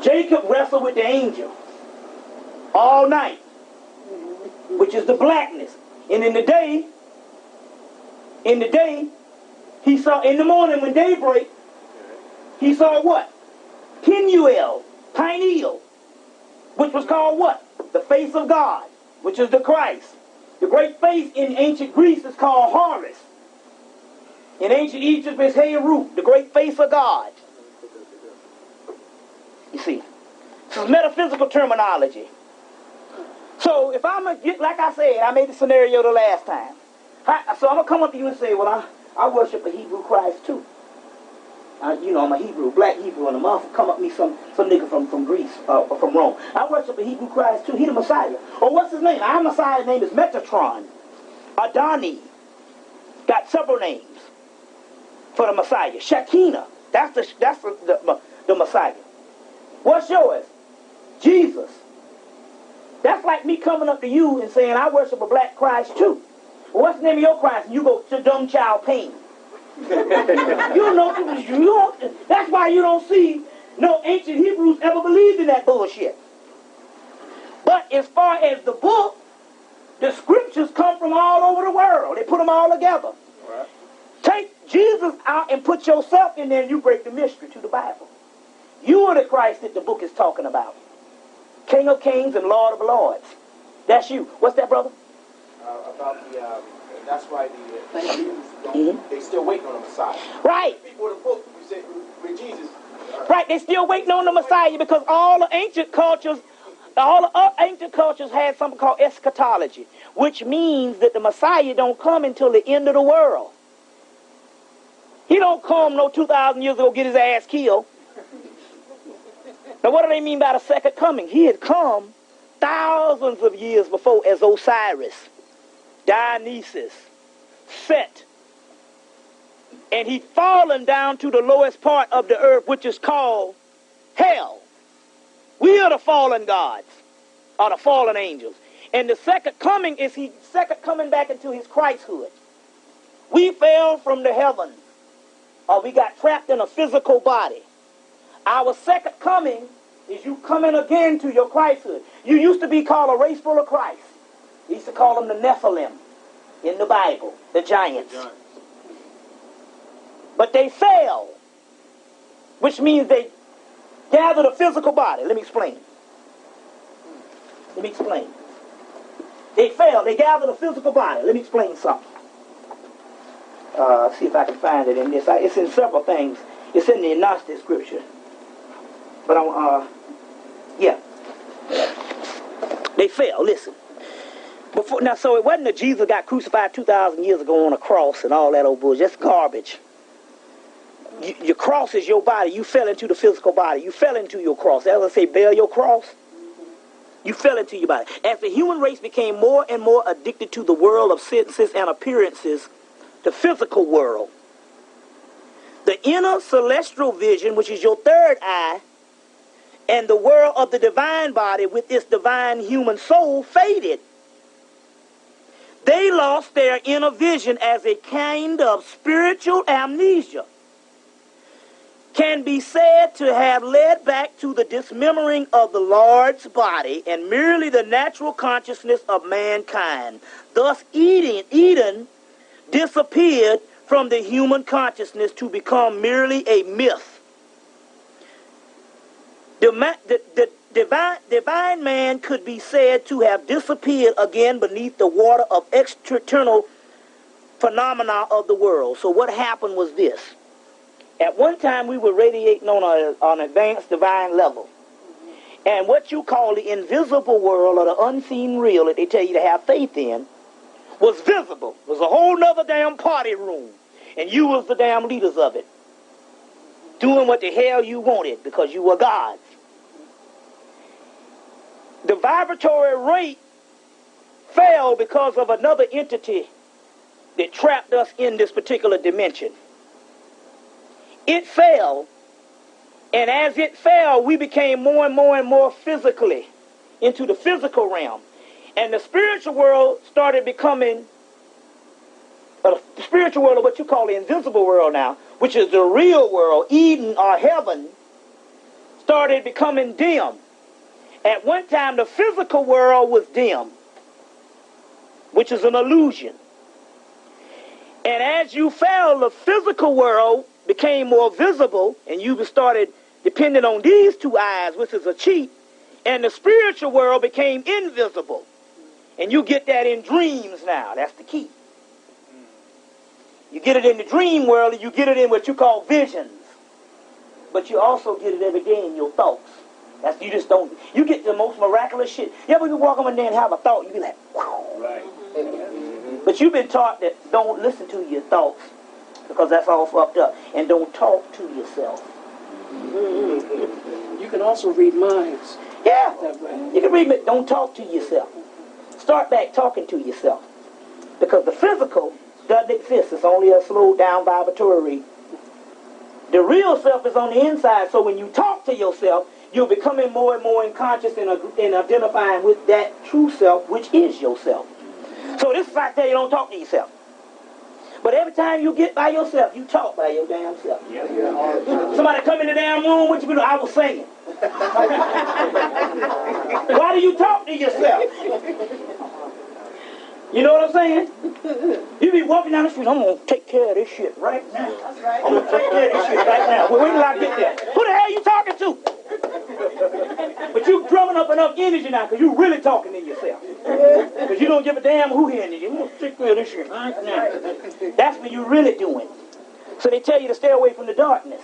Jacob wrestled with the angel all night, which is the blackness. And in the day, he saw, in the morning when daybreak, he saw what? Pineal, which was called what? The face of God, which is the Christ. The great face in ancient Greece is called Horus. In ancient Egypt is Heru, the great face of God. You see, this is metaphysical terminology. So if I'm going to get, like I said, I made the scenario the last time. So I'm going to come up to you and say, well, I worship a Hebrew Christ too. You know, I'm a Hebrew, black Hebrew, and a motherfucker come up to me, some nigga from Greece, or from Rome. I worship a Hebrew Christ too. He the Messiah. Or what's his name? Our Messiah's name is Metatron. Adoni. Got several names for the Messiah. Shekinah. That's the Messiah. What's yours? Jesus. That's like me coming up to you and saying, I worship a black Christ too. Well, what's the name of your Christ? And you go to Dumb Child Pain. That's why you don't see no ancient Hebrews ever believed in that bullshit. But as far as the book, the scriptures come from all over the world. They put them all together. Right. Take Jesus out and put yourself in there and you break the mystery to the Bible. You are the Christ that the book is talking about. King of kings and Lord of lords. That's you. What's that, brother? About the, that's why the Jews don't, they still waiting on the Messiah. Right. Before the book, we said with Jesus. Right, they still waiting on the Messiah because all the ancient cultures had something called eschatology, which means that the Messiah don't come until the end of the world. He don't come no 2,000 years ago get his ass killed. Now what do they mean by the second coming? He had come thousands of years before as Osiris, Dionysus, Set. And he'd fallen down to the lowest part of the earth, which is called hell. We are the fallen gods, or the fallen angels. And the second coming is he second coming back into his Christhood. We fell from the heavens, or we got trapped in a physical body. Our second coming is you coming again to your Christhood. You used to be called a race full of Christ. They used to call them the Nephilim in the Bible, the giants. But they fell, which means they gathered a physical body. Let me explain. They fell. They gathered a physical body. Let me explain something. See if I can find it in this. It's in several things. It's in the Gnostic scripture. But yeah. They fell. Listen. So it wasn't that Jesus got crucified 2,000 years ago on a cross and all that old bullshit. That's garbage. Your cross is your body. You fell into the physical body. You fell into your cross. As I say, bear your cross. You fell into your body. As the human race became more and more addicted to the world of senses and appearances, the physical world, the inner celestial vision, which is your third eye, and the world of the divine body with its divine human soul faded. They lost their inner vision as a kind of spiritual amnesia. Can be said to have led back to the dismembering of the Lord's body and merely the natural consciousness of mankind. Thus, Eden disappeared from the human consciousness to become merely a myth. The divine man could be said to have disappeared again beneath the water of external phenomena of the world. So what happened was this. At one time, we were radiating on an advanced divine level. And what you call the invisible world or the unseen real that they tell you to have faith in was visible. It was a whole nother damn party room. And you was the damn leaders of it. Doing what the hell you wanted because you were gods. The vibratory rate fell because of another entity that trapped us in this particular dimension. It fell, and as it fell, we became more and more physically into the physical realm. And the spiritual world started becoming, the spiritual world, or what you call the invisible world now, which is the real world, Eden or heaven, started becoming dim. At one time, the physical world was dim, which is an illusion. And as you fell, the physical world became more visible, and you started depending on these two eyes, which is a cheat, and the spiritual world became invisible. And you get that in dreams now. That's the key. You get it in the dream world, and you get it in what you call visions. But you also get it every day in your thoughts. That's, you just don't, you get the most miraculous shit. You ever you walk on there and have a thought, you be like, wow. Right. But you've been taught that don't listen to your thoughts, because that's all fucked up. And don't talk to yourself. You can also read minds. Yeah. You can read, don't talk to yourself. Start back talking to yourself. Because the physical doesn't exist. It's only a slowed down vibratory. The real self is on the inside. So when you talk to yourself, you're becoming more and more unconscious and identifying with that true self, which is yourself. So this is why I tell you, don't talk to yourself. But every time you get by yourself, you talk by your damn self. Yeah. Somebody come in the damn room, what you do? I was singing. Why do you talk to yourself? You know what I'm saying? You be walking down the street, I'm going to take care of this shit right now. That's right. I'm going to take care of this shit right now. Wait till I get there. Who the hell you talking to? But you drumming up enough energy now because you really talking to yourself. Because you don't give a damn who hearing you. I'm going to take care of this shit right now. That's what you're really doing. So they tell you to stay away from the darkness.